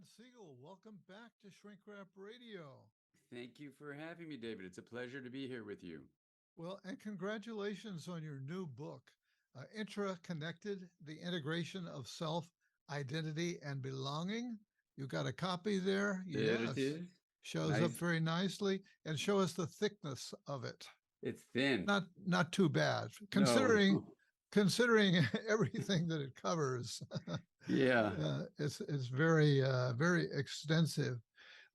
Siegel, welcome back to Shrink Wrap Radio. Thank you for having me, David. It's a pleasure to be here with you. Well, and congratulations on your new book, IntraConnected, The Integration of Self, Identity, and Belonging. You got a copy there? There it Yes. is. Shows up Nice. very nicely. And show us the thickness of it. It's thin. Not too bad, No. considering everything that it covers. Yeah. It's very extensive.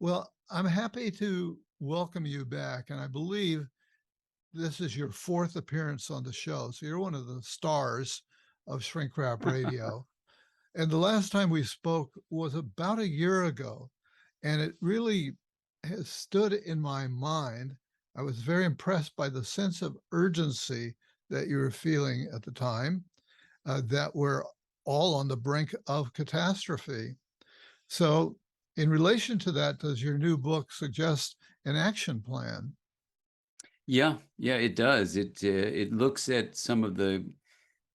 Well, I'm happy to welcome you back, and I believe this is your fourth appearance on the show. So you're one of the stars of Shrink Wrap Radio. And the last time we spoke was about a year ago, and it really has stood in my mind. I was very impressed by the sense of urgency that you were feeling at the time, that we're all on the brink of catastrophe. So, in relation to that, does your new book suggest an action plan? Yeah, it does. It looks at some of the,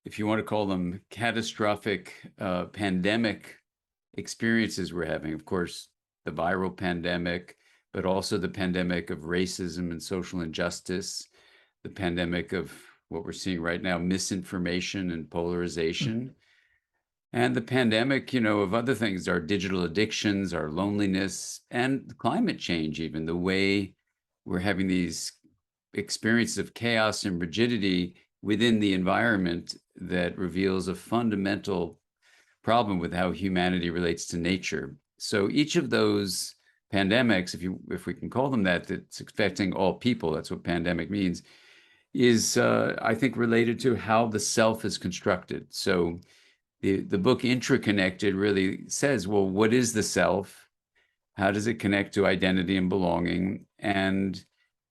if you want to call them catastrophic pandemic experiences we're having. Of course, the viral pandemic, but also the pandemic of racism and social injustice, the pandemic of what we're seeing right now, misinformation and polarization. And the pandemic, of other things, our digital addictions, our loneliness, and climate change, even the way we're having these experiences of chaos and rigidity within the environment that reveals a fundamental problem with how humanity relates to nature. So each of those pandemics, if we can call them that, that's affecting all people, that's what pandemic means, is I think related to how the self is constructed. So the book IntraConnected really says, well, what is the self? How does it connect to identity and belonging? And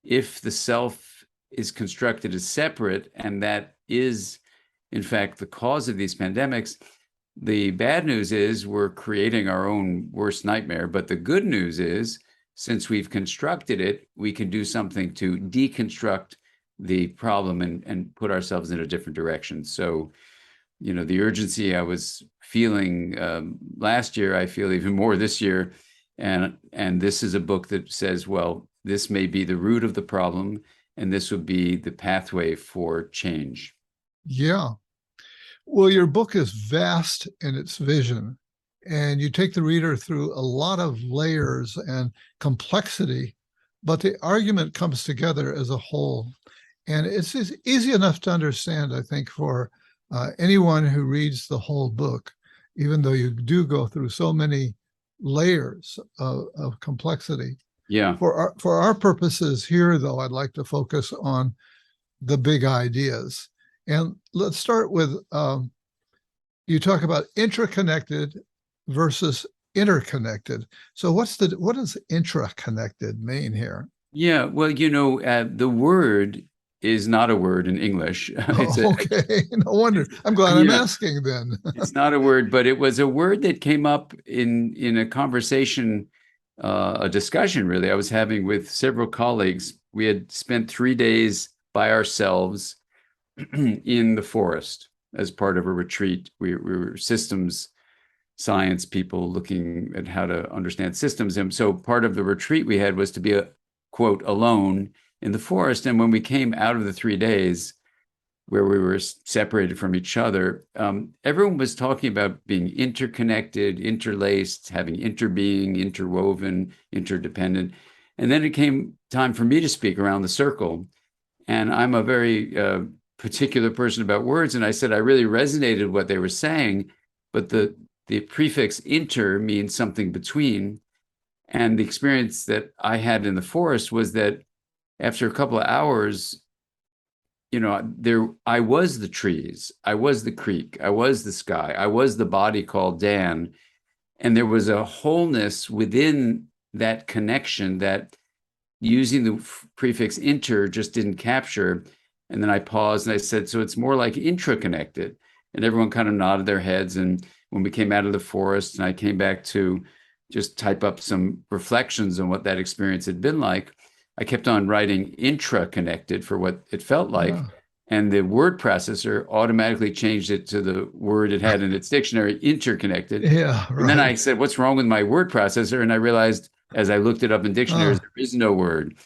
if the self is constructed as separate, and that is, in fact, the cause of these pandemics, the bad news is we're creating our own worst nightmare. But the good news is, since we've constructed it, we can do something to deconstruct the problem and put ourselves in a different direction. So, the urgency I was feeling last year, I feel even more this year. And this is a book that says, well, this may be the root of the problem, and this would be the pathway for change. Yeah. Well, your book is vast in its vision, and you take the reader through a lot of layers and complexity, but the argument comes together as a whole. And it's easy enough to understand, I think, for anyone who reads the whole book, even though you do go through so many layers of complexity. Yeah. For our purposes here, though, I'd like to focus on the big ideas. And let's start with, you talk about intraconnected versus interconnected. So what does intraconnected mean here? Yeah, well, the word is not a word in English. Okay, no wonder. I'm glad I'm asking then. It's not a word, but it was a word that came up in a conversation, a discussion, really, I was having with several colleagues. We had spent 3 days by ourselves in the forest as part of a retreat. We were systems science people looking at how to understand systems. And so part of the retreat we had was to be, quote, alone in the forest. And when we came out of the 3 days where we were separated from each other, everyone was talking about being interconnected, interlaced, having interbeing, interwoven, interdependent. And then it came time for me to speak around the circle. And I'm a very particular person about words. And I said, I really resonated with what they were saying, but the prefix inter means something between. And the experience that I had in the forest was that after a couple of hours, I was the trees, I was the creek, I was the sky, I was the body called Dan. And there was a wholeness within that connection that using the prefix inter just didn't capture. And then I paused and I said, so it's more like intraconnected. And everyone kind of nodded their heads. And when we came out of the forest and I came back to just type up some reflections on what that experience had been like, I kept on writing intra-connected for what it felt like. And the word processor automatically changed it to the word it had in its dictionary, interconnected. Yeah, And then I right. said, what's wrong with my word processor? And I realized as I looked it up in dictionaries, Uh, there is no word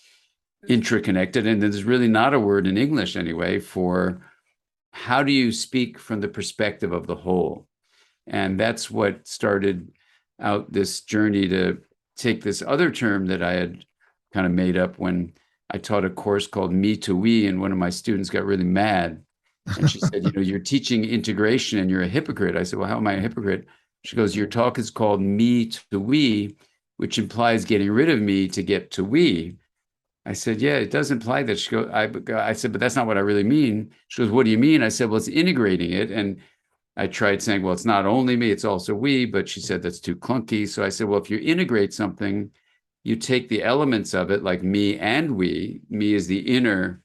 intraconnected. And there's really not a word in English anyway for how do you speak from the perspective of the whole? And that's what started out this journey to take this other term that I had kind of made up when I taught a course called Me to We, and one of my students got really mad. And she said, you're teaching integration and you're a hypocrite. I said, well, how am I a hypocrite? She goes, your talk is called Me to We, which implies getting rid of me to get to we. I said, yeah, it does imply that. She goes, I said, but that's not what I really mean. She goes, what do you mean? I said, well, it's integrating it. And I tried saying, well, it's not only me, it's also we, but she said that's too clunky. So I said, well, if you integrate something, you take the elements of it, like me and we. Me is the inner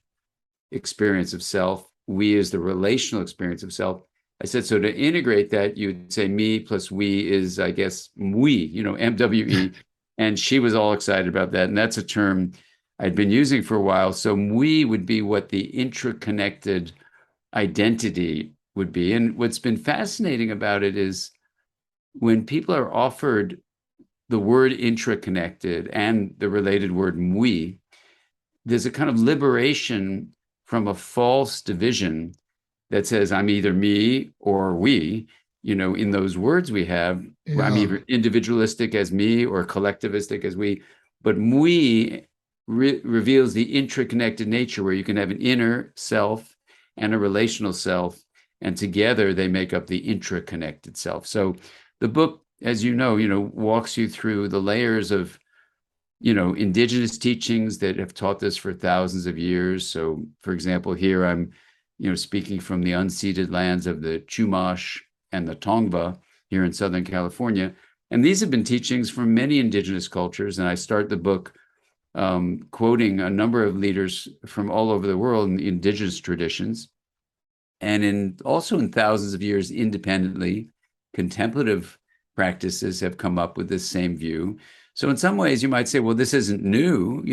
experience of self. We is the relational experience of self. I said, so to integrate that, you'd say me plus we is, I guess, we, MWE. And she was all excited about that. And that's a term I'd been using for a while. So we would be what the intraconnected identity would be. And what's been fascinating about it is when people are offered the word intraconnected and the related word we, there's a kind of liberation from a false division that says I'm either me or we. In those words we have, I'm yeah. either individualistic as me or collectivistic as we. But we reveals the intraconnected nature where you can have an inner self and a relational self, and together they make up the intraconnected self. So the book, as walks you through the layers of indigenous teachings that have taught this for thousands of years. So, for example, here I'm, speaking from the unceded lands of the Chumash and the Tongva here in Southern California. And these have been teachings from many indigenous cultures. And I start the book quoting a number of leaders from all over the world in the indigenous traditions. And also in thousands of years independently, contemplative practices have come up with this same view. So in some ways, you might say, well, this isn't new,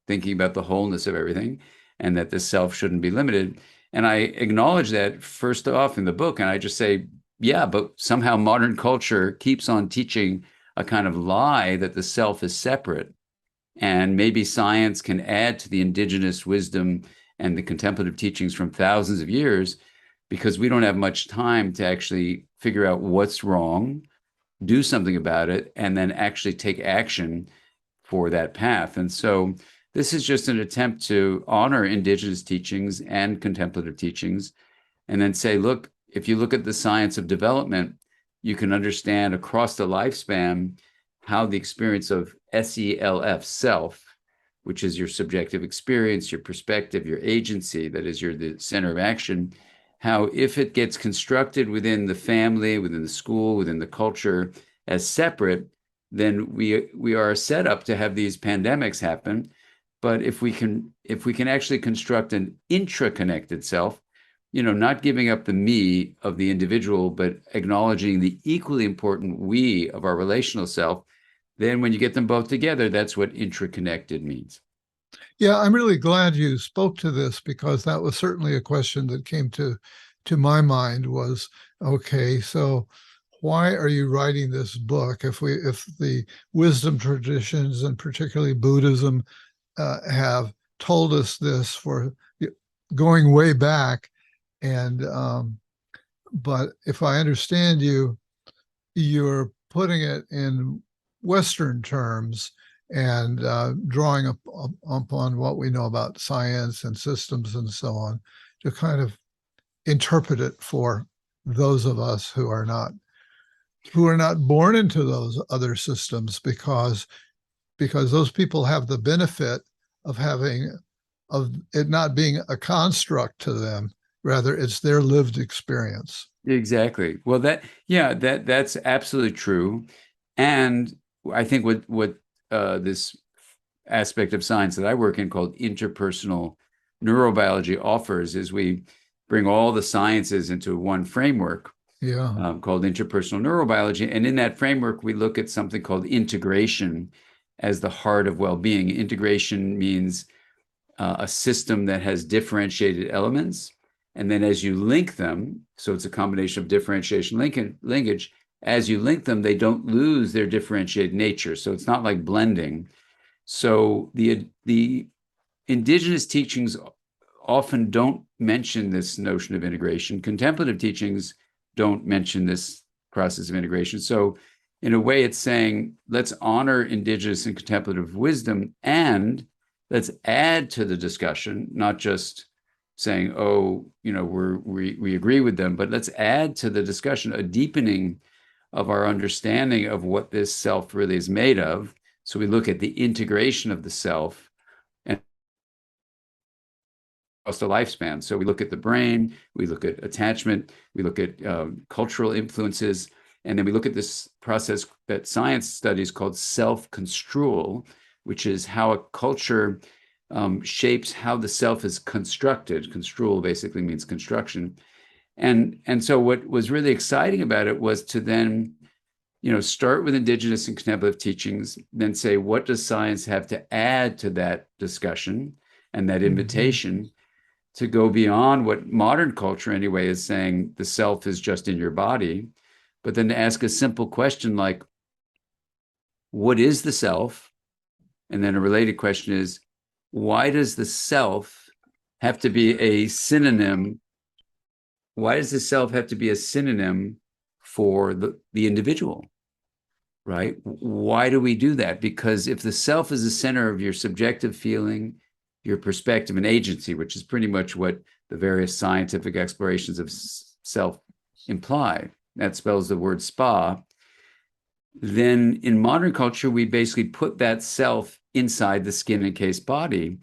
thinking about the wholeness of everything and that the self shouldn't be limited. And I acknowledge that first off in the book. And I just say, yeah, but somehow modern culture keeps on teaching a kind of lie that the self is separate. And maybe science can add to the indigenous wisdom and the contemplative teachings from thousands of years, because we don't have much time to actually figure out what's wrong, do something about it, and then actually take action for that path. And so this is just an attempt to honor indigenous teachings and contemplative teachings, and then say, look, if you look at the science of development, you can understand across the lifespan how the experience of SELF, self, which is your subjective experience, your perspective, your agency, that is the center of action, how if it gets constructed within the family, within the school, within the culture as separate, then we are set up to have these pandemics happen. But if we can actually construct an intraconnected self, not giving up the me of the individual, but acknowledging the equally important we of our relational self, then when you get them both together, that's what intraconnected means. Yeah, I'm really glad you spoke to this, because that was certainly a question that came to my mind was, okay, so why are you writing this book if the wisdom traditions, and particularly Buddhism, have told us this for going way back? And but if I understand you, you're putting it in Western terms and drawing up upon what we know about science and systems and so on, to kind of interpret it for those of us who are not born into those other systems, because those people have the benefit of it not being a construct to them. Rather, it's their lived experience. Exactly. Well, that's absolutely true. And I think what this aspect of science that I work in called interpersonal neurobiology offers is we bring all the sciences into one framework Yeah. called interpersonal neurobiology. And in that framework, we look at something called integration as the heart of well-being. Integration means a system that has differentiated elements And then as you link them, so it's a combination of differentiation linkage, as you link them, they don't lose their differentiated nature. So it's not like blending. So the indigenous teachings often don't mention this notion of integration. Contemplative teachings don't mention this process of integration. So in a way, it's saying, let's honor indigenous and contemplative wisdom, and let's add to the discussion, not just saying, oh, we agree with them, but let's add to the discussion a deepening of our understanding of what this self really is made of. So we look at the integration of the self and across the lifespan. So we look at the brain, we look at attachment, we look at cultural influences, and then we look at this process that science studies called self-construal, which is how a culture shapes how the self is constructed. Construal basically means construction. And so what was really exciting about it was to then, start with indigenous and contemplative teachings, then say, what does science have to add to that discussion and that invitation to go beyond what modern culture anyway is saying the self is just in your body, but then to ask a simple question like, what is the self? And then a related question is, why does the self have to be a synonym? Why does the self have to be a synonym for the individual, right? Why do we do that? Because if the self is the center of your subjective feeling, your perspective and agency, which is pretty much what the various scientific explorations of self imply, that spells the word spa, then in modern culture, we basically put that self inside the skin encased body.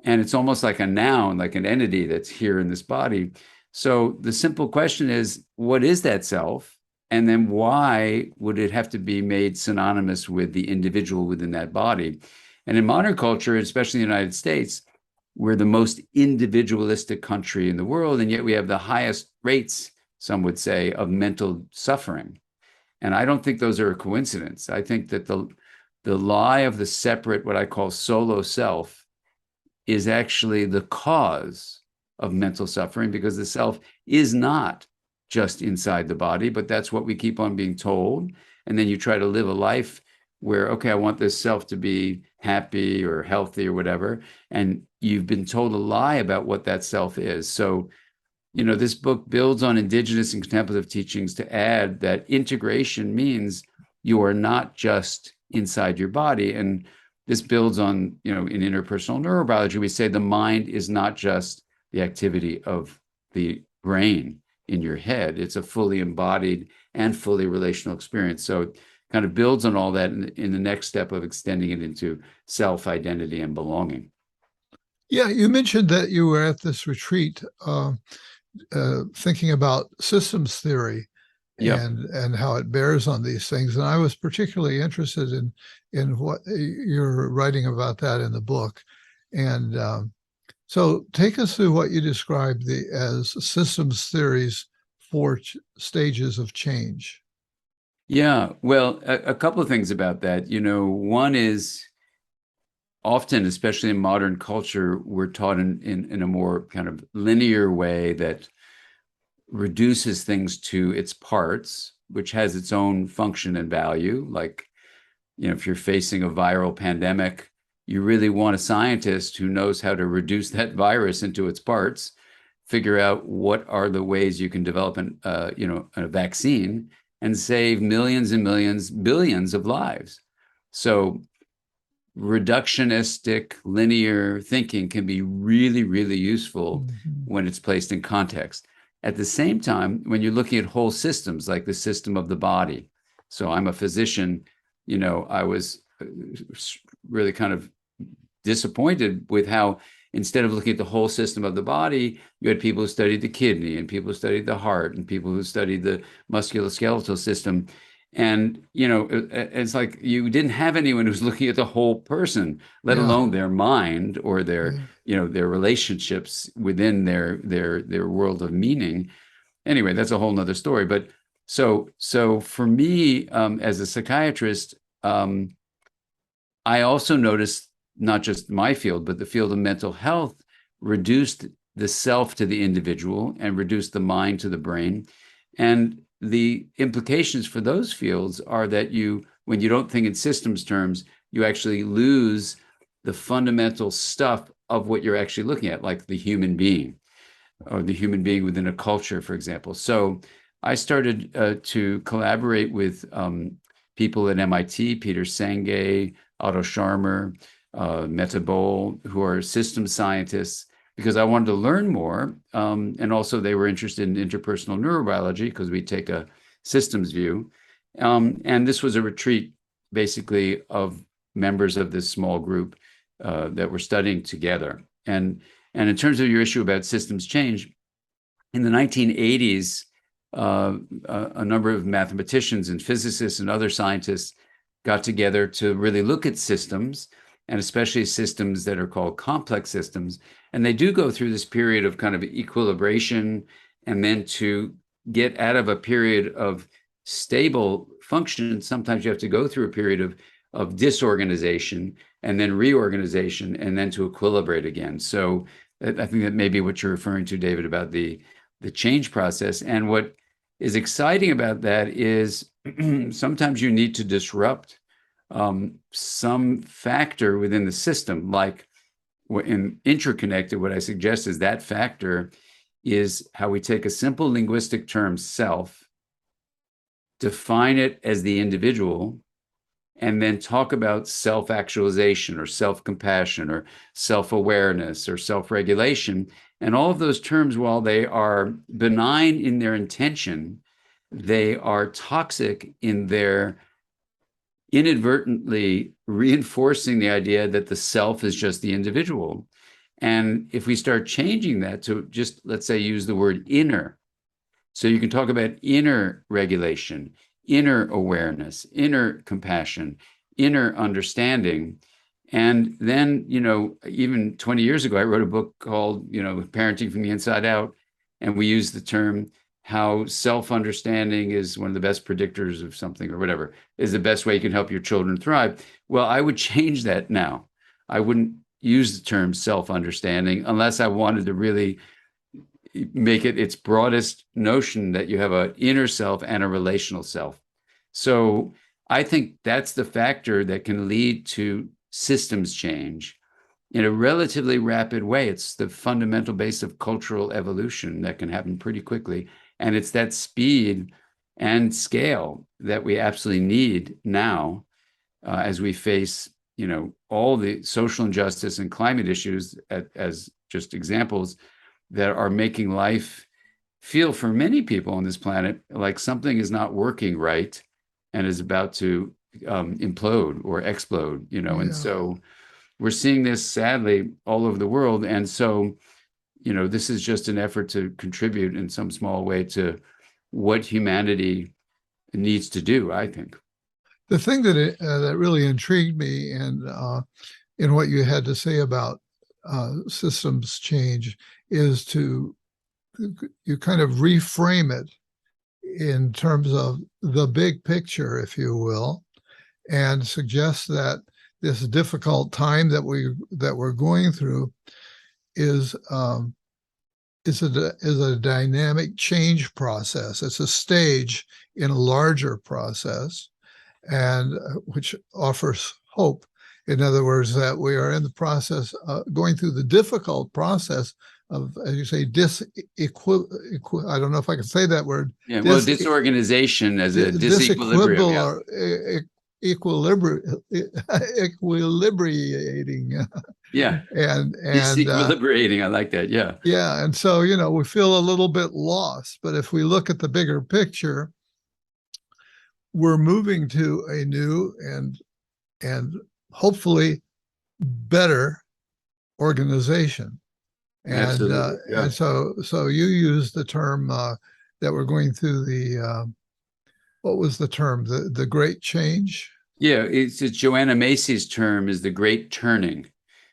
And it's almost like a noun, like an entity that's here in this body. So the simple question is, what is that self? And then why would it have to be made synonymous with the individual within that body? And in modern culture, especially in the United States, we're the most individualistic country in the world, and yet we have the highest rates, some would say, of mental suffering. And I don't think those are a coincidence. I think that the lie of the separate, what I call solo self, is actually the cause of mental suffering, because the self is not just inside the body, but that's what we keep on being told. And then you try to live a life where, okay, I want this self to be happy or healthy or whatever. And you've been told a lie about what that self is. So, this book builds on indigenous and contemplative teachings to add that integration means you are not just inside your body. And this builds on, in interpersonal neurobiology, we say the mind is not just the activity of the brain in your head. It's a fully embodied and fully relational experience. So it kind of builds on all that in the next step of extending it into self-identity and belonging. Yeah, you mentioned that you were at this retreat thinking about systems theory Yep. and how it bears on these things. And I was particularly interested in what you're writing about that in the book. And so take us through what you described as systems theories for stages of change. Yeah, well, a couple of things about that. One is often, especially in modern culture, we're taught in a more kind of linear way that reduces things to its parts, which has its own function and value. Like, if you're facing a viral pandemic, you really want a scientist who knows how to reduce that virus into its parts, figure out what are the ways you can develop a vaccine and save millions and millions, billions of lives. So reductionistic linear thinking can be really, really useful when it's placed in context. At the same time, when you're looking at whole systems, like the system of the body. So I'm a physician, I was really kind of disappointed with how, instead of looking at the whole system of the body, you had people who studied the kidney and people who studied the heart and people who studied the musculoskeletal system. And, it's like you didn't have anyone who's looking at the whole person, let alone their mind or their relationships within their world of meaning. Anyway, that's a whole nother story. But so for me, as a psychiatrist, I also noticed not just my field, but the field of mental health reduced the self to the individual and reduce the mind to the brain. And the implications for those fields are that when you don't think in systems terms, you actually lose the fundamental stuff of what you're actually looking at, like the human being or the human being within a culture, for example. So I started to collaborate with people at MIT, Peter Senge, Otto Scharmer, Meta Bowl, who are system scientists, because I wanted to learn more. And also they were interested in interpersonal neurobiology because we take a systems view. And this was a retreat basically of members of this small group that were studying together. And in terms of your issue about systems change, in the 1980s, a number of mathematicians and physicists and other scientists got together to really look at systems, and especially systems that are called complex systems. And they do go through this period of kind of equilibration, and then to get out of a period of stable function, sometimes you have to go through a period of disorganization and then reorganization and then to equilibrate again. So I think that may be what you're referring to, David, about the change process. And what is exciting about that is sometimes you need to disrupt some factor within the system. Like in IntraConnected, what I suggest is that factor is how we take a simple linguistic term, self, define it as the individual, and then talk about self-actualization or self-compassion or self-awareness or self-regulation. And all of those terms, while they are benign in their intention, they are toxic in their inadvertently reinforcing the idea that the self is just the individual. And if we start changing that to just, let's say, use the word inner, so you can talk about inner regulation, inner awareness, inner compassion, inner understanding. And then, even 20 years ago, I wrote a book called, Parenting from the Inside Out. And we used the term how self-understanding is one of the best predictors of something or whatever, is the best way you can help your children thrive. Well, I would change that now. I wouldn't use the term self-understanding unless I wanted to really make it its broadest notion that you have an inner self and a relational self. So I think that's the factor that can lead to systems change in a relatively rapid way. It's the fundamental base of cultural evolution that can happen pretty quickly. And it's that speed and scale that we absolutely need now as we face, all the social injustice and climate issues as just examples that are making life feel, for many people on this planet, like something is not working right and is about to implode or explode, And so we're seeing this sadly all over the world. And so, this is just an effort to contribute in some small way to what humanity needs to do, I think. The thing that really intrigued me and in what you had to say about systems change is you kind of reframe it in terms of the big picture, if you will, and suggest that this difficult time that we're going through is a dynamic change process. It's a stage in a larger process, and which offers hope. In other words, that we are in the process going through the difficult process of, as you say, I don't know if I can say that word. Yeah, well, disorganization as a disequilibrium. Equilibrating. Yeah. And disequilibrating. I like that. Yeah. Yeah. And so, we feel a little bit lost. But if we look at the bigger picture, we're moving to a new and hopefully better organization. And and so you used the term that we're going through the what was the term? The Great Change? Yeah, it's Joanna Macy's term is the Great Turning.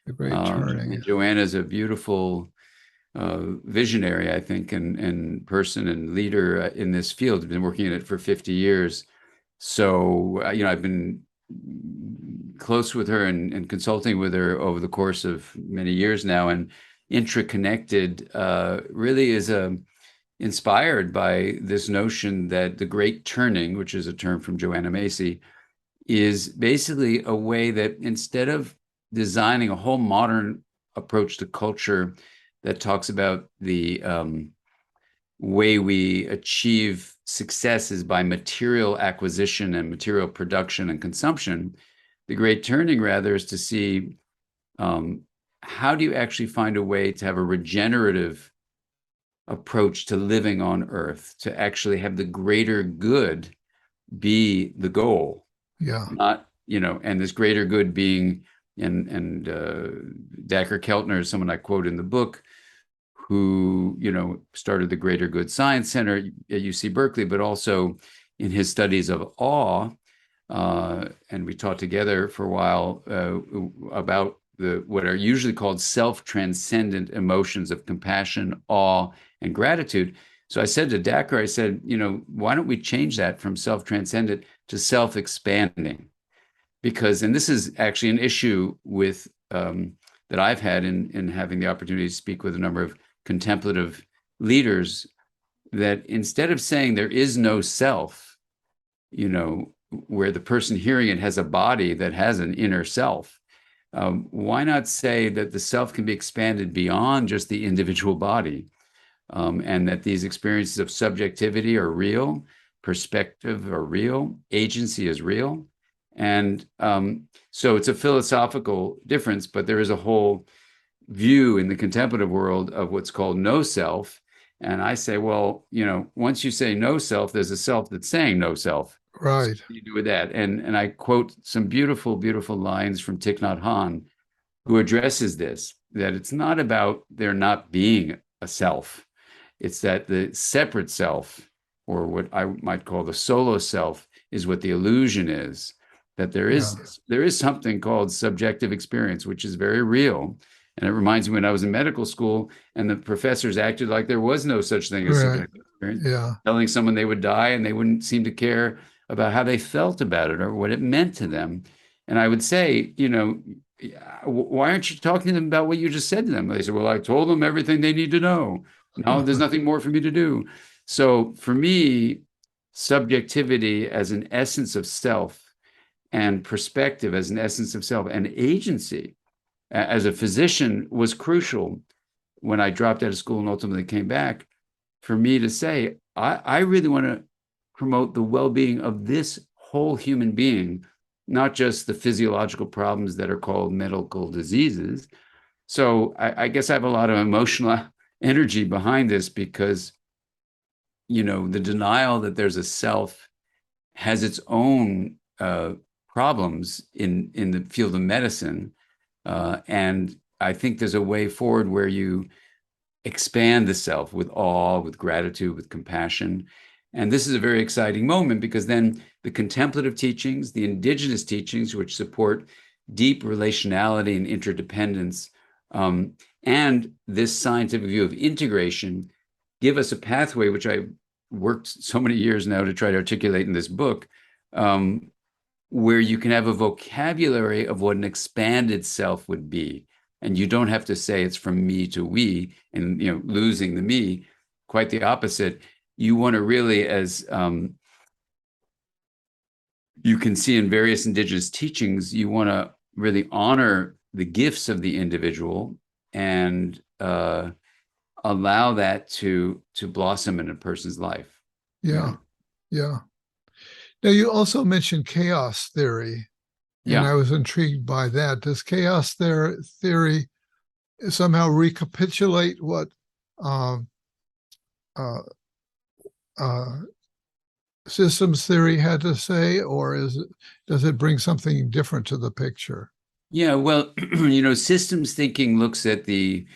The Great Turning. And Joanna's a beautiful visionary, I think, and person and leader in this field. I've been working in it for 50 years. So, I've been close with her and consulting with her over the course of many years now. And IntraConnected really is inspired by this notion that the great turning, which is a term from Joanna Macy, is basically a way that instead of designing a whole modern approach to culture that talks about the way we achieve success is by material acquisition and material production and consumption, the great turning rather is to see how do you actually find a way to have a regenerative approach to living on Earth, to actually have the greater good be the goal. Yeah. Not, and this greater good being, and Dacher Keltner is someone I quote in the book, who, started the Greater Good Science Center at UC Berkeley, but also in his studies of awe, and we taught together for a while about what are usually called self-transcendent emotions of compassion, awe, and gratitude. So I said to Dacher, I said, why don't we change that from self-transcendent to self-expanding? Because, and this is actually an issue with that I've had in having the opportunity to speak with a number of contemplative leaders, that instead of saying there is no self, where the person hearing it has a body that has an inner self, why not say that the self can be expanded beyond just the individual body, and that these experiences of subjectivity are real, perspective are real, agency is real. And so it's a philosophical difference, but there is a whole view in the contemplative world of what's called no self. And I say, well, once you say no self, there's a self that's saying no self. Right. So what do you do with that? And I quote some beautiful, beautiful lines from Thich Nhat Hanh, who addresses this, that it's not about there not being a self. It's that the separate self, or what I might call the solo self, is what the illusion is. That there is something called subjective experience, which is very real. And it reminds me when I was in medical school and the professors acted like there was no such thing as subjective experience, telling someone they would die and they wouldn't seem to care about how they felt about it or what it meant to them. And I would say, why aren't you talking to them about what you just said to them? They said, well, I told them everything they need to know. Now there's nothing more for me to do. So for me, subjectivity as an essence of self, and perspective as an essence of self, and agency as a physician was crucial when I dropped out of school and ultimately came back, for me to say, I really want to promote the well-being of this whole human being, not just the physiological problems that are called medical diseases. So I guess I have a lot of emotional energy behind this because, the denial that there's a self has its own problems in the field of medicine. And I think there's a way forward where you expand the self with awe, with gratitude, with compassion. And this is a very exciting moment because then the contemplative teachings, the indigenous teachings, which support deep relationality and interdependence, and this scientific view of integration give us a pathway, which I worked so many years now to try to articulate in this book, where you can have a vocabulary of what an expanded self would be. And you don't have to say it's from me to we and, losing the me. Quite the opposite. You want to really, as you can see in various indigenous teachings, you want to really honor the gifts of the individual and allow that to blossom in a person's life. Yeah. Now, you also mentioned chaos theory, and I was intrigued by that. Does chaos theory somehow recapitulate what systems theory had to say, or does it bring something different to the picture? Yeah, well, systems thinking looks at the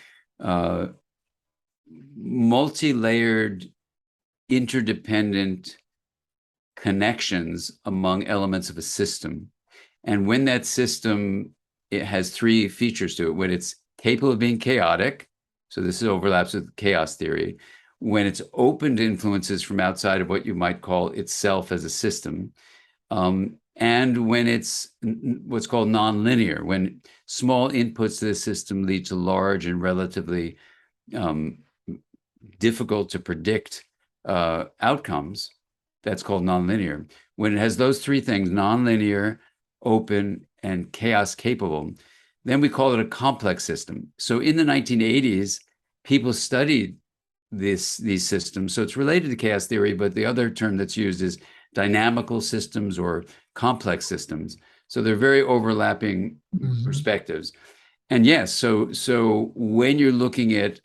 multi-layered, interdependent connections among elements of a system. And when that system, it has three features to it. When it's capable of being chaotic, so this overlaps with chaos theory. When it's open to influences from outside of what you might call itself as a system, and when it's what's called nonlinear, when small inputs to the system lead to large and relatively difficult to predict outcomes. That's called nonlinear. When it has those three things, nonlinear, open, and chaos capable, then we call it a complex system. So in the 1980s, people studied these systems. So it's related to chaos theory, but the other term that's used is dynamical systems or complex systems. So they're very overlapping perspectives. And yes, so when you're looking at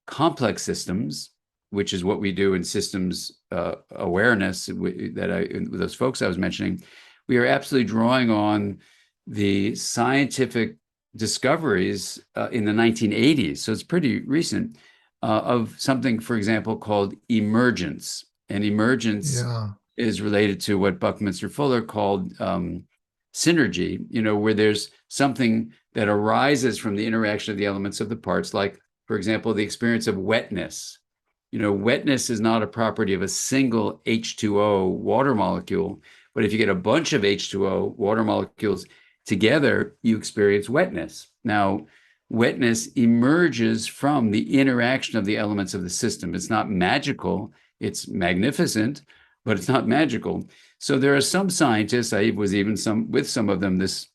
complex systems, which is what we do in systems awareness, those folks I was mentioning, we are absolutely drawing on the scientific discoveries in the 1980s. So it's pretty recent, of something, for example, called emergence. And emergence is related to what Buckminster Fuller called synergy, where there's something that arises from the interaction of the elements of the parts, like, for example, the experience of wetness. Wetness is not a property of a single H2O water molecule, but if you get a bunch of H2O water molecules together, you experience wetness. Now, wetness emerges from the interaction of the elements of the system. It's not magical, it's magnificent, but it's not magical. So there are some scientists, I was even with some of them this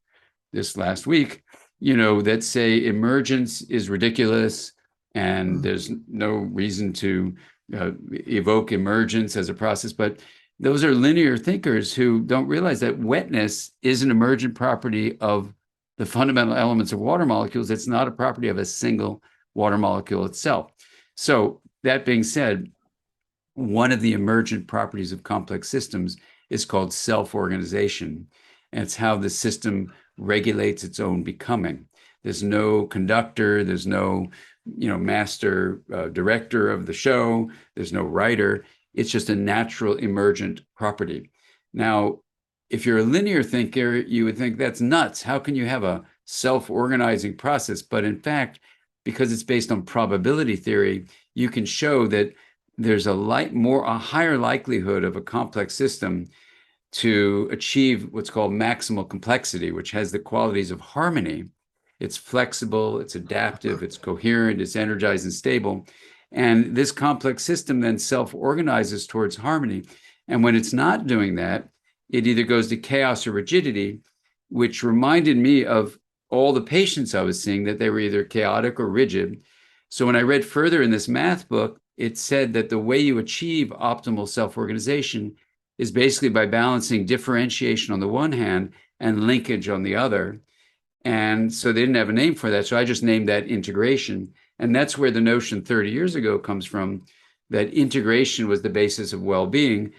last week, that say emergence is ridiculous and there's no reason to evoke emergence as a process. But those are linear thinkers who don't realize that wetness is an emergent property of the fundamental elements of water molecules. It's not a property of a single water molecule itself. So that being said, one of the emergent properties of complex systems is called self-organization. And it's how the system regulates its own becoming. There's no conductor, there's no master director of the show, there's no writer. It's just a natural emergent property. Now, if you're a linear thinker, you would think that's nuts. How can you have a self-organizing process? But in fact, because it's based on probability theory, you can show that there's a higher likelihood of a complex system to achieve what's called maximal complexity, which has the qualities of harmony. It's flexible, it's adaptive, it's coherent, it's energized and stable. And this complex system then self-organizes towards harmony. And when it's not doing that, it either goes to chaos or rigidity, which reminded me of all the patients I was seeing, that they were either chaotic or rigid. So when I read further in this math book, it said that the way you achieve optimal self-organization is basically by balancing differentiation on the one hand and linkage on the other. And so they didn't have a name for that. So I just named that integration. And that's where the notion 30 years ago comes from, that integration was the basis of well-being,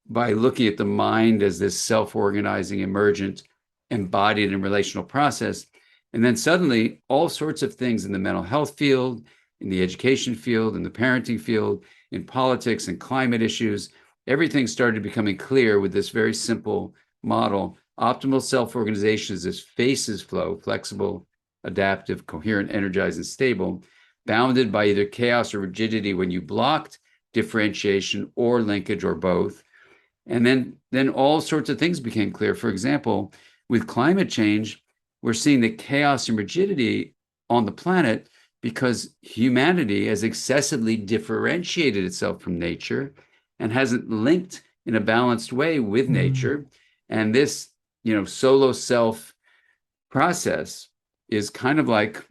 by looking at the mind as this self-organizing, emergent, embodied and relational process. And then suddenly all sorts of things in the mental health field, in the education field, in the parenting field, in politics and climate issues, everything started becoming clear with this very simple model. Optimal self-organization is this phases flow, flexible, adaptive, coherent, energized, and stable, bounded by either chaos or rigidity when you blocked differentiation or linkage or both. And then all sorts of things became clear. For example, with climate change, we're seeing the chaos and rigidity on the planet because humanity has excessively differentiated itself from nature and hasn't linked in a balanced way with nature. And this, solo self process is kind of like,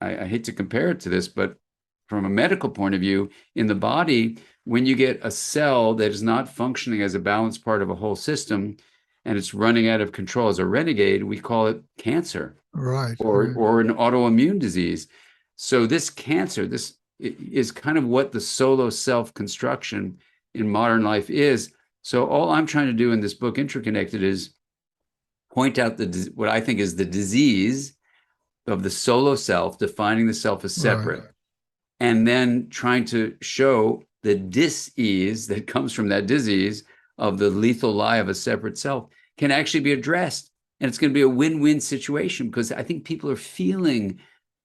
I hate to compare it to this, but from a medical point of view, in the body, when you get a cell that is not functioning as a balanced part of a whole system and it's running out of control as a renegade, we call it cancer, or an autoimmune disease. So this cancer, this is kind of what the solo self construction in modern life is. So all I'm trying to do in this book, IntraConnected, is point out what I think is the disease of the solo self, defining the self as separate, and then trying to show the dis-ease that comes from that disease of the lethal lie of a separate self can actually be addressed. And it's going to be a win-win situation, because I think people are feeling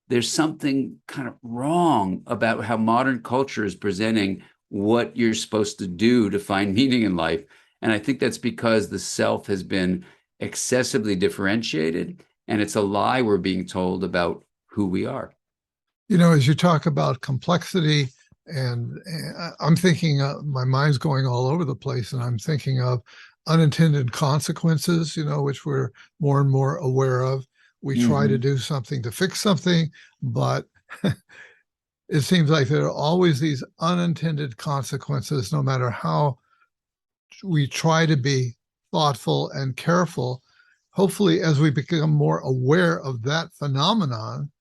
there's something kind of wrong about how modern culture is presenting what you're supposed to do to find meaning in life. And I think that's because the self has been excessively differentiated, and it's a lie we're being told about who we are. As you talk about complexity, and I'm thinking, my mind's going all over the place, and I'm thinking of unintended consequences, which we're more and more aware of. We try to do something to fix something, but it seems like there are always these unintended consequences, no matter how we try to be thoughtful and careful. Hopefully, as we become more aware of that phenomenon,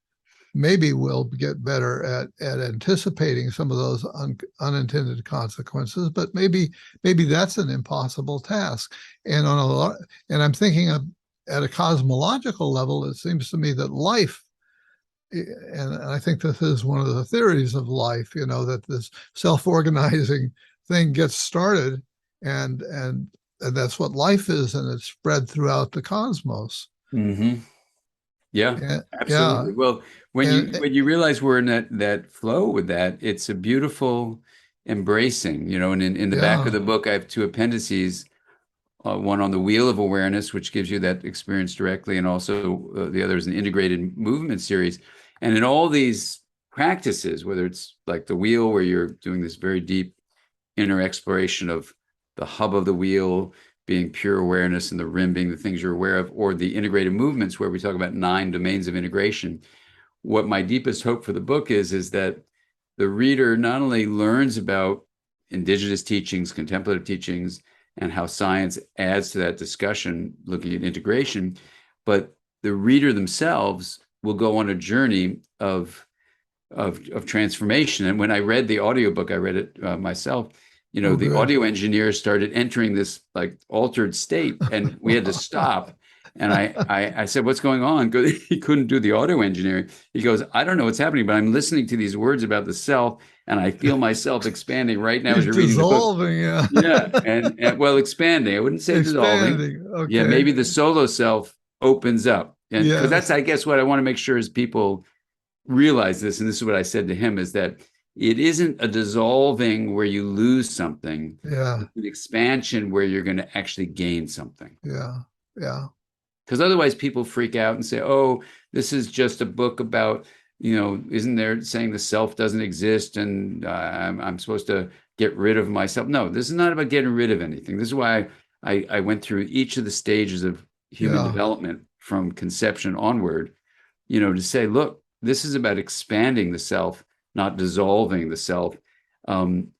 maybe we'll get better at anticipating some of those unintended consequences. But maybe that's an impossible task. And I'm thinking of, at a cosmological level, it seems to me that life, and I think this is one of the theories of life, that this self-organizing thing gets started, and that's what life is, and it's spread throughout the cosmos. Yeah, Yeah, absolutely. Well, when you realize we're in that flow with that, it's a beautiful embracing, and in the back of the book, I have two appendices, one on the wheel of awareness, which gives you that experience directly, and also the other is an integrated movement series. And in all these practices, whether it's like the wheel, where you're doing this very deep inner exploration of the hub of the wheel being pure awareness and the rim being the things you're aware of, or the integrated movements where we talk about 9 domains of integration. What my deepest hope for the book is that the reader not only learns about indigenous teachings, contemplative teachings, and how science adds to that discussion, looking at integration, but the reader themselves will go on a journey of transformation. And when I read the audiobook, I read it myself, the audio engineer started entering this like altered state, and we had to stop. And I said, "What's going on?" Because he couldn't do the audio engineering. He goes, "I don't know what's happening, but I'm listening to these words about the self, and I feel myself expanding right now as you're reading the book." Yeah. Yeah, and well, expanding. I wouldn't say dissolving. Okay. Yeah, maybe the solo self opens up, and because that's, I guess, what I want to make sure is people realize this, and this is what I said to him, is that it isn't a dissolving where you lose something. Yeah. It's an expansion where you're going to actually gain something. Yeah. Yeah. Because otherwise people freak out and say, oh, this is just a book about, isn't there saying the self doesn't exist and I'm supposed to get rid of myself? No, this is not about getting rid of anything. This is why I went through each of the stages of human development from conception onward, to say, look, this is about expanding the self, not dissolving the self.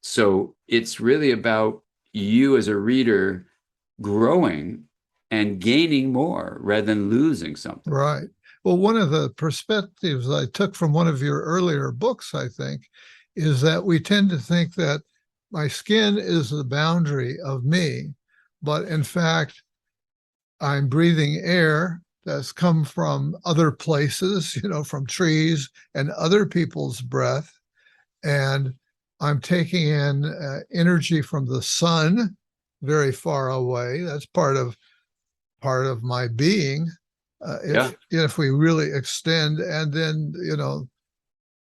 So it's really about you as a reader growing and gaining more rather than losing something. Right. Well, one of the perspectives I took from one of your earlier books, I think, is that we tend to think that my skin is the boundary of me, but in fact, I'm breathing air that's come from other places, from trees and other people's breath. And I'm taking in energy from the sun very far away. That's part of my being. If we really extend, and then,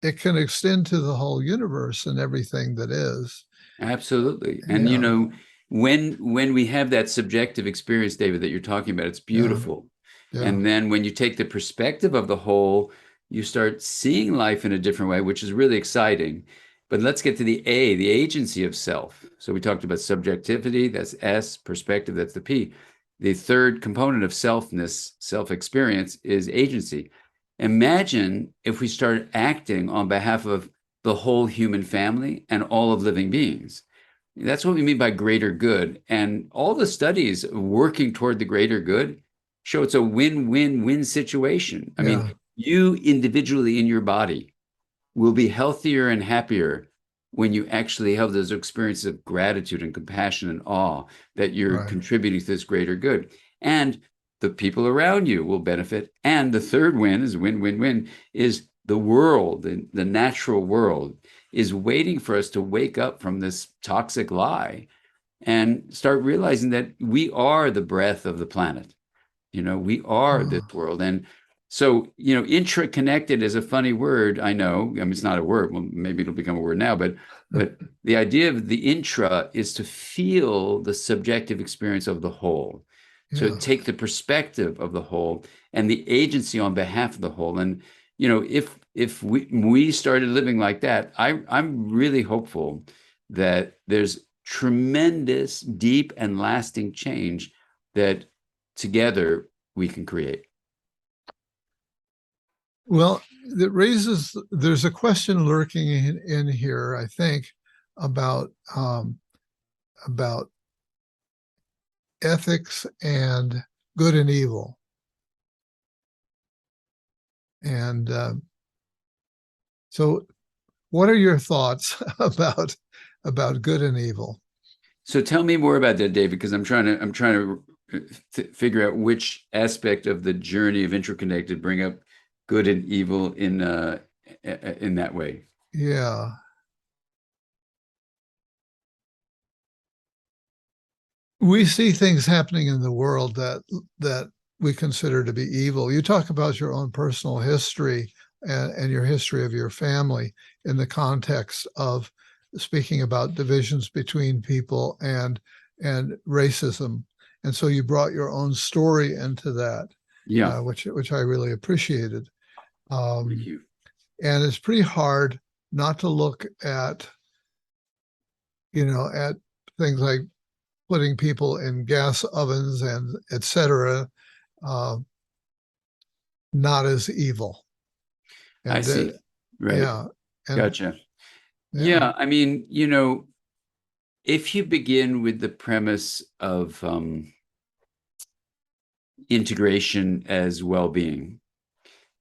it can extend to the whole universe and everything that is. Absolutely. And, when we have that subjective experience, David, that you're talking about, it's beautiful. Yeah. And then when you take the perspective of the whole, you start seeing life in a different way, which is really exciting. But let's get to the agency of self. So we talked about subjectivity, that's S, perspective, that's the P. The third component of selfness, self-experience, is agency. Imagine if we started acting on behalf of the whole human family and all of living beings. That's what we mean by greater good. And all the studies working toward the greater good show it's a win-win-win situation. I mean, you individually in your body will be healthier and happier when you actually have those experiences of gratitude and compassion and awe that you're contributing to this greater good. And the people around you will benefit. And the third win is win-win-win, is the world, the natural world, is waiting for us to wake up from this toxic lie and start realizing that we are the breath of the planet. We are this world. And so, intraconnected is a funny word. I know. I mean, it's not a word. Well, maybe it'll become a word now, but the idea of the intra is to feel the subjective experience of the whole. to Yeah. take the perspective of the whole and the agency on behalf of the whole. And if we started living like that, I'm really hopeful that there's tremendous, deep, and lasting change that together we can create. Well, there's a question lurking in here, I think, about about ethics and good and evil. And so what are your thoughts about good and evil? So tell me more about that, David, because I'm trying to figure out which aspect of the journey of IntraConnected bring up good and evil in that way. Yeah. We see things happening in the world that we consider to be evil. You talk about your own personal history and your history of your family in the context of speaking about divisions between people and racism. And so you brought your own story into that, Yeah. which I really appreciated. Thank you. And it's pretty hard not to look at, at things like putting people in gas ovens and et cetera, not as evil. I And see. Right. yeah, and Gotcha. yeah, Yeah. I mean, if you begin with the premise of integration as well-being,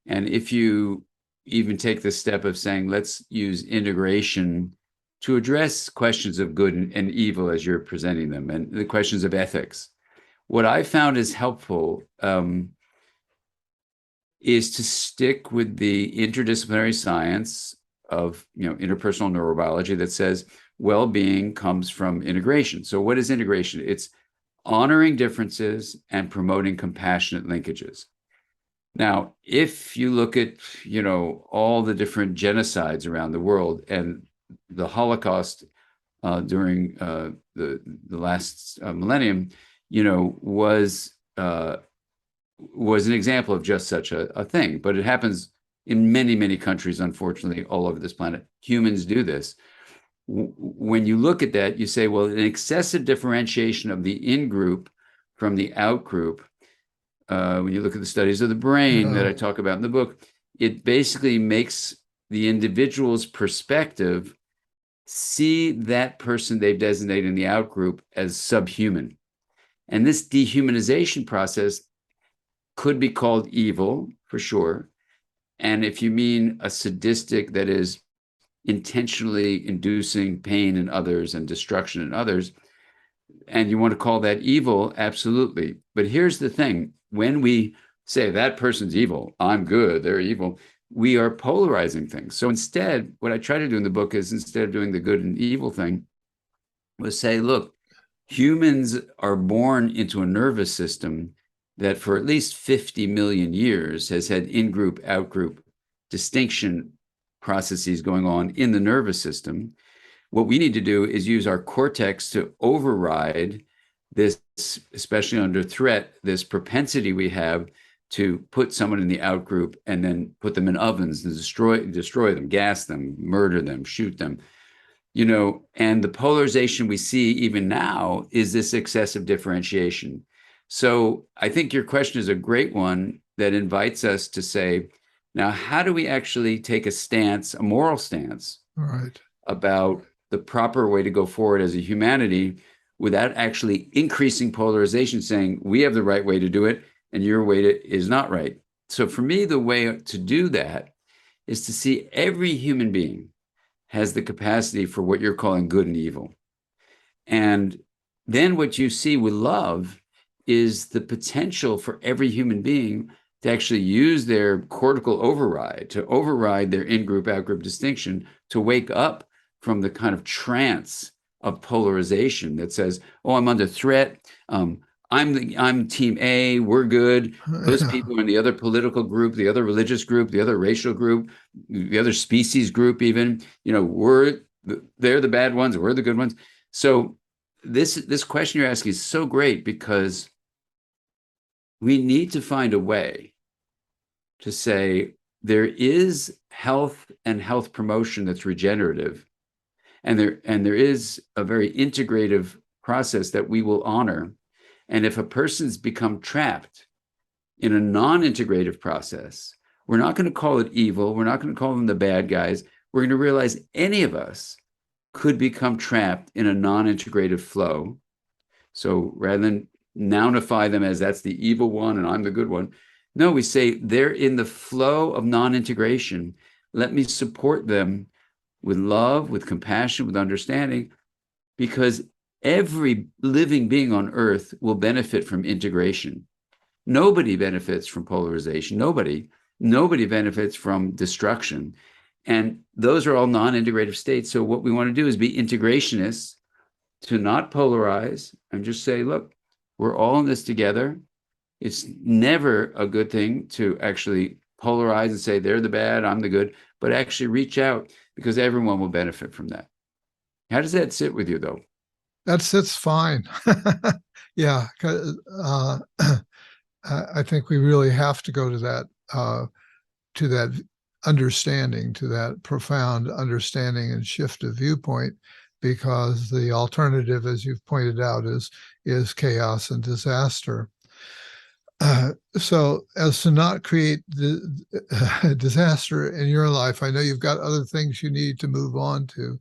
and if you even take the step of saying, let's use integration to address questions of good and evil as you're presenting them, and the questions of ethics, what I found is helpful is to stick with the interdisciplinary science of interpersonal neurobiology that says well-being comes from integration. So what is integration? It's honoring differences and promoting compassionate linkages. Now, if you look at all the different genocides around the world, and the Holocaust during the last millennium, was an example of just such a thing. But it happens in many, many countries, unfortunately, all over this planet. Humans do this. When you look at that, you say, well, an excessive differentiation of the in-group from the out-group, when you look at the studies of the brain that I talk about in the book, it basically makes the individual's perspective see that person they've designated in the out-group as subhuman. And this dehumanization process could be called evil, for sure. And if you mean a sadistic, that is intentionally inducing pain in others and destruction in others, and you want to call that evil, absolutely. But here's the thing. When we say that person's evil, I'm good, they're evil, we are polarizing things. So instead, what I try to do in the book is, instead of doing the good and evil thing, was say, look, humans are born into a nervous system that for at least 50 million years has had in-group, out-group distinction processes going on in the nervous system. What we need to do is use our cortex to override this, especially under threat, this propensity we have to put someone in the out-group and then put them in ovens and destroy them, gas them, murder them, shoot them. And the polarization we see even now is this excessive differentiation. So I think your question is a great one that invites us to say, now, how do we actually take a stance, a moral stance, right, about the proper way to go forward as a humanity without actually increasing polarization, saying we have the right way to do it and your way is not right? So for me, the way to do that is to see every human being has the capacity for what you're calling good and evil. And then what you see with love is the potential for every human being to actually use their cortical override, to override their in-group, out-group distinction, to wake up from the kind of trance of polarization that says, oh, I'm under threat. I'm team A, we're good. Those people are in the other political group, the other religious group, the other racial group, the other species group even, they're the bad ones, we're the good ones. So this question you're asking is so great, because we need to find a way to say there is health and health promotion that's regenerative, and there is a very integrative process that we will honor. And if a person's become trapped in a non-integrative process, we're not going to call it evil. We're not going to call them the bad guys. We're going to realize any of us could become trapped in a non-integrative flow. So rather than nounify them as that's the evil one and I'm the good one, no, we say they're in the flow of non-integration. Let me support them with love, with compassion, with understanding, because every living being on earth will benefit from integration. Nobody benefits from polarization. Nobody benefits from destruction. And those are all non-integrative states. So what we want to do is be integrationists, to not polarize and just say, look, we're all in this together. It's never a good thing to actually polarize and say they're the bad, I'm the good, but actually reach out, because everyone will benefit from that. How does that sit with you, though? That sits fine. Yeah, 'cause, I think we really have to go to that understanding, to that profound understanding and shift of viewpoint, because the alternative, as you've pointed out, is chaos and disaster. So as to not create the disaster in your life, I know you've got other things you need to move on to.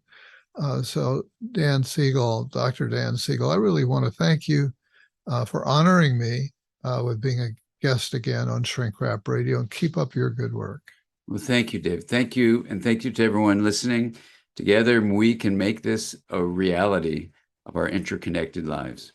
So Dan Siegel, Dr. Dan Siegel, I really want to thank you for honoring me with being a guest again on Shrink Wrap Radio, and keep up your good work. Well, thank you, Dave. Thank you. And thank you to everyone listening. Together, we can make this a reality of our interconnected lives.